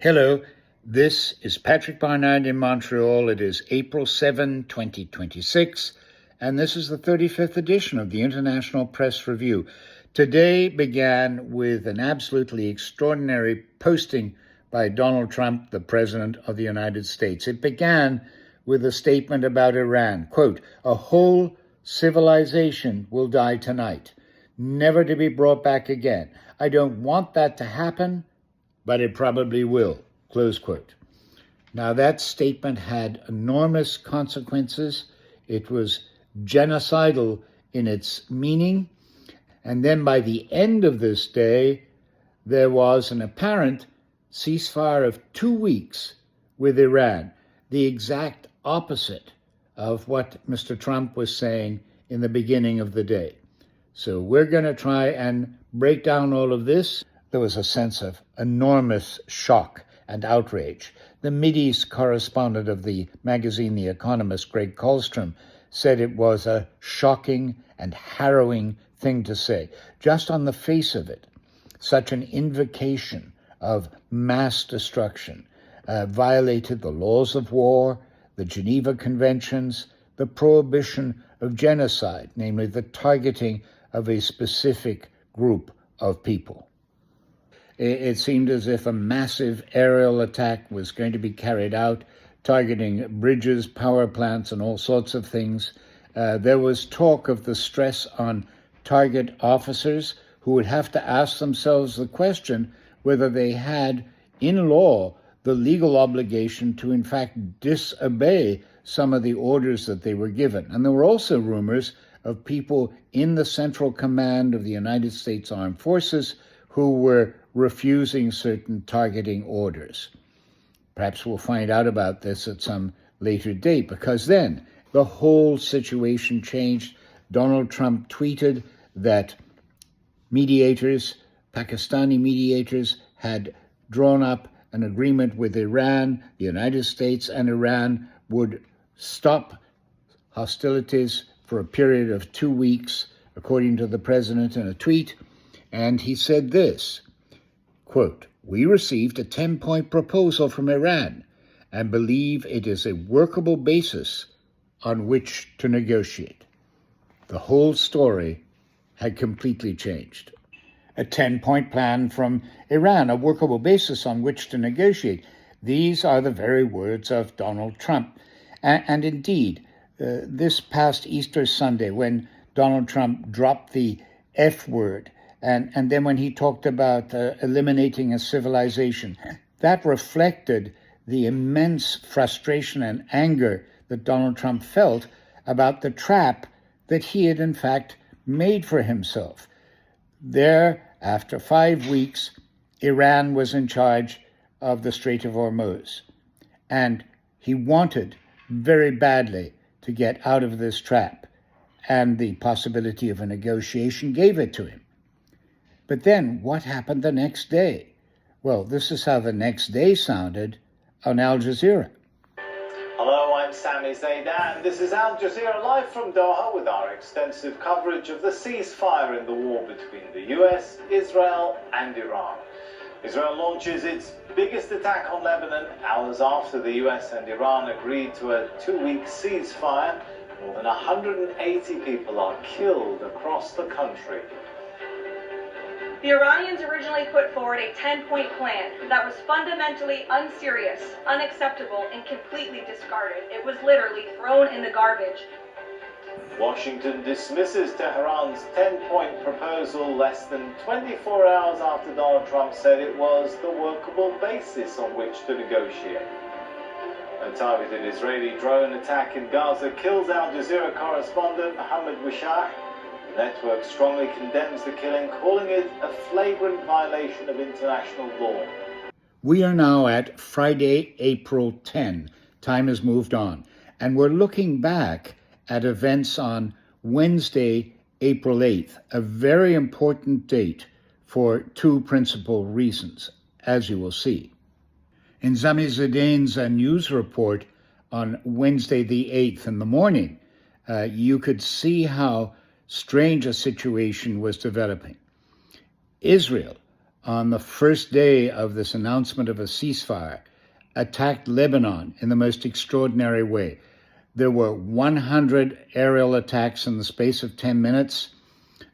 Hello, this is Patrick Barnard in Montreal. It is April 7, 2026, and this is the 35th edition of the International Press Review. Today began with an absolutely extraordinary posting by Donald Trump, the President of the United States. It began with a statement about Iran. Quote, "A whole civilization will die tonight, never to be brought back again. I don't want that to happen, but it probably will," close quote. Now, that statement had enormous consequences. It was genocidal in its meaning. And then by the end of this day, there was an apparent ceasefire of 2 weeks with Iran, the exact opposite of what Mr. Trump was saying in the beginning of the day. So we're going to try and break down all of this. There was a sense of enormous shock and outrage. The Mideast correspondent of the magazine The Economist, Greg Kohlstrom, said it was a shocking and harrowing thing to say. Just on the face of it, such an invocation of mass destruction violated the laws of war, the Geneva Conventions, the prohibition of genocide, namely the targeting of a specific group of people. It seemed as if a massive aerial attack was going to be carried out, targeting bridges, power plants, and all sorts of things. There was talk of the stress on target officers who would have to ask themselves the question whether they had, in law, the legal obligation to, in fact, disobey some of the orders that they were given. And there were also rumors of people in the Central Command of the United States Armed Forces who were refusing certain targeting orders. Perhaps we'll find out about this at some later date, because then the whole situation changed. Donald Trump tweeted that mediators, Pakistani mediators, had drawn up an agreement with Iran. The United States and Iran would stop hostilities for a period of 2 weeks, according to the president in a tweet. And he said this, quote, "We received a 10-point proposal from Iran and believe it is a workable basis on which to negotiate." The whole story had completely changed. A 10-point plan from Iran, a workable basis on which to negotiate. These are the very words of Donald Trump. And indeed, this past Easter Sunday, when Donald Trump dropped the F word, and then when he talked about eliminating a civilization, that reflected the immense frustration and anger that Donald Trump felt about the trap that he had in fact made for himself. There, after 5 weeks, Iran was in charge of the Strait of Hormuz. And he wanted very badly to get out of this trap. And the possibility of a negotiation gave it to him. But then what happened the next day? Well, this is how the next day sounded on Al Jazeera. Hello, I'm Sami Zeidan, and this is Al Jazeera live from Doha with our extensive coverage of the ceasefire in the war between the US, Israel, and Iran. Israel launches its biggest attack on Lebanon hours after the US and Iran agreed to a 2-week ceasefire. More than 180 people are killed across the country. The Iranians originally put forward a 10-point plan that was fundamentally unserious, unacceptable, and completely discarded. It was literally thrown in the garbage. Washington dismisses Tehran's 10-point proposal less than 24 hours after Donald Trump said it was the workable basis on which to negotiate. A targeted Israeli drone attack in Gaza kills Al Jazeera correspondent Mohammed Wishah. The network strongly condemns the killing, calling it a flagrant violation of international law. We are now at Friday, April 10. Time has moved on. And we're looking back at events on Wednesday, April 8th, a very important date for two principal reasons, as you will see. In Sami Zeidan's news report on Wednesday the 8th in the morning, you could see how strange a situation was developing. Israel on the first day of this announcement of a ceasefire, attacked Lebanon in the most extraordinary way. There were 100 aerial attacks in the space of 10 minutes.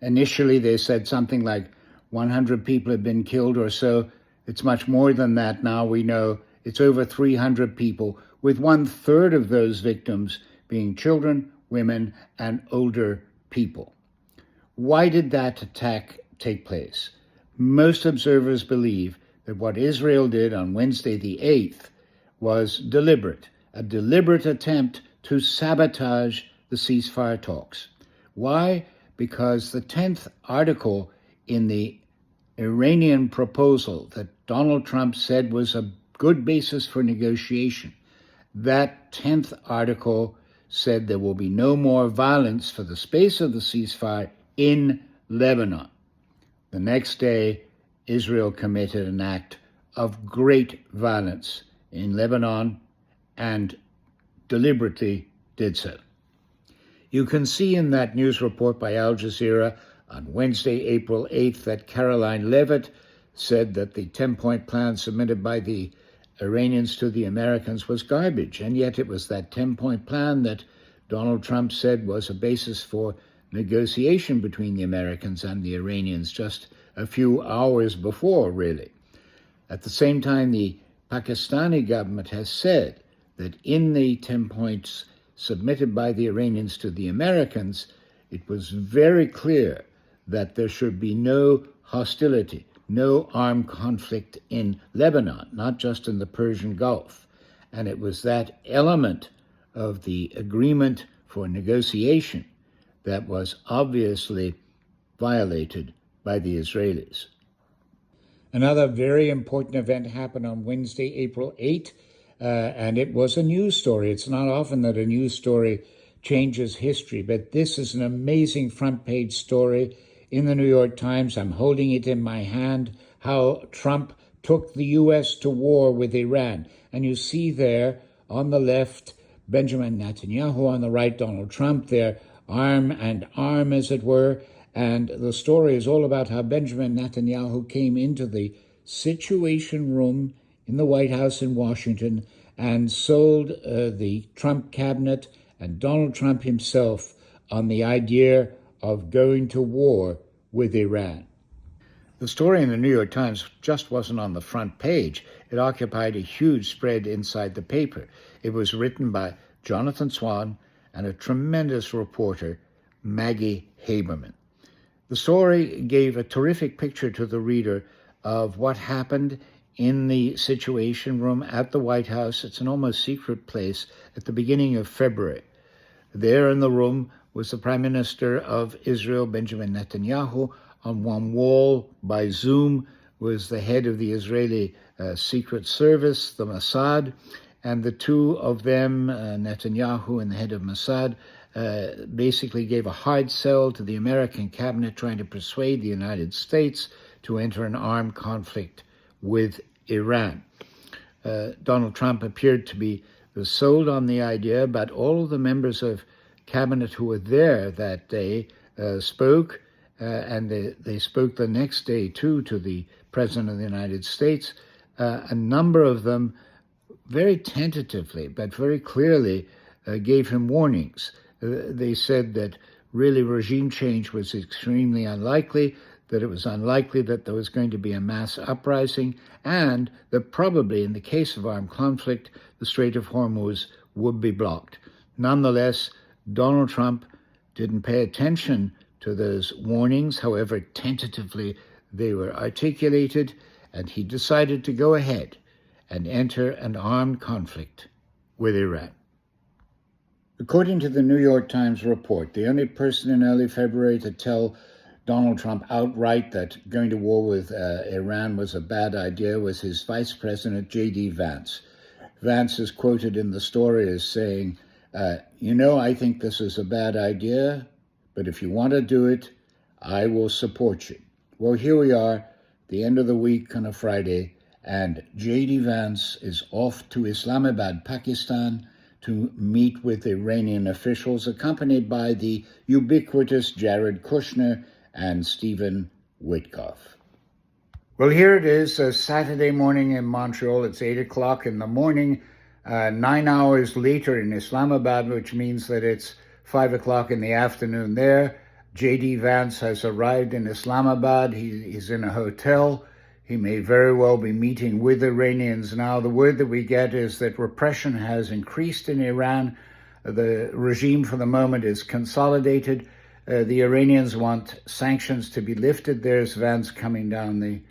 Initially, they said something like 100 people had been killed or so. It's much more than that now. We know it's over 300 people, with 1/3 of those victims being children, women, and older people. Why did that attack take place? Most observers believe that what Israel did on Wednesday the 8th was deliberate, a deliberate attempt to sabotage the ceasefire talks. Why? Because the 10th article in the Iranian proposal that Donald Trump said was a good basis for negotiation, that 10th article said there will be no more violence for the space of the ceasefire in Lebanon. The next day, Israel committed an act of great violence in Lebanon and deliberately did so. You can see in that news report by Al Jazeera on Wednesday, April 8th, that Caroline Levitt said that the 10-point plan submitted by the Iranians to the Americans was garbage, and yet it was that 10-point plan that Donald Trump said was a basis for negotiation between the Americans and the Iranians just a few hours before, really. At the same time, the Pakistani government has said that in the 10 points submitted by the Iranians to the Americans, it was very clear that there should be no hostility, no armed conflict in Lebanon, not just in the Persian Gulf. And it was that element of the agreement for negotiation that was obviously violated by the Israelis. Another very important event happened on Wednesday, April 8th, and it was a news story. It's not often that a news story changes history, but this is an amazing front page story in the New York Times. I'm holding it in my hand, how Trump took the U.S. to war with Iran. And you see there on the left, Benjamin Netanyahu, on the right, Donald Trump, they're arm and arm, as it were. And the story is all about how Benjamin Netanyahu came into the Situation Room in the White House in Washington and sold the Trump cabinet and Donald Trump himself on the idea of going to war with Iran. The story in the New York Times just wasn't on the front page. It occupied a huge spread inside the paper. It was written by Jonathan Swan and a tremendous reporter, Maggie Haberman. The story gave a terrific picture to the reader of what happened in the Situation Room at the White House. It's an almost secret place at the beginning of February. There in the room was the Prime Minister of Israel, Benjamin Netanyahu. On one wall by Zoom was the head of the Israeli Secret Service, the Mossad, and the two of them, Netanyahu and the head of Mossad, basically gave a hard sell to the American cabinet, trying to persuade the United States to enter an armed conflict with Iran. Donald Trump appeared to be sold on the idea, but all of the members of cabinet who were there that day spoke, and they spoke the next day, too, to the President of the United States. A number of them very tentatively, but very clearly gave him warnings. They said that really regime change was extremely unlikely, that it was unlikely that there was going to be a mass uprising, and that probably in the case of armed conflict, the Strait of Hormuz would be blocked. Nonetheless, Donald Trump didn't pay attention to those warnings, however tentatively they were articulated, and he decided to go ahead and enter an armed conflict with Iran. According to the New York Times report, the only person in early February to tell Donald Trump outright that going to war with Iran was a bad idea was his Vice President, J.D. Vance. Vance is quoted in the story as saying, I think this is a bad idea, but if you want to do it, I will support you. Well, here we are, the end of the week on a Friday, and J.D. Vance is off to Islamabad, Pakistan, to meet with Iranian officials, accompanied by the ubiquitous Jared Kushner and Stephen Witkoff. Well, here it is, Saturday morning in Montreal. It's 8 o'clock in the morning, 9 hours later in Islamabad, which means that it's 5 o'clock in the afternoon there. J.D. Vance has arrived in Islamabad. He's in a hotel. He may very well be meeting with Iranians now. The word that we get is that repression has increased in Iran. The regime for the moment is consolidated. The Iranians want sanctions to be lifted. There's Vance coming down the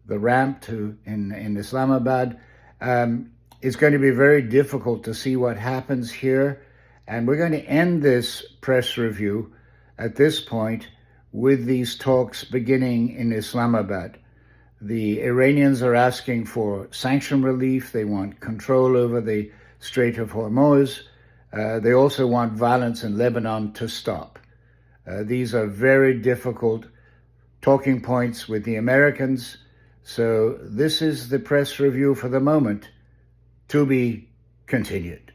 ramp in Islamabad. It's going to be very difficult to see what happens here. And we're going to end this press review at this point with these talks beginning in Islamabad. The Iranians are asking for sanction relief. They want control over the Strait of Hormuz. They also want violence in Lebanon to stop. These are very difficult talking points with the Americans. So this is the press review for the moment, to be continued.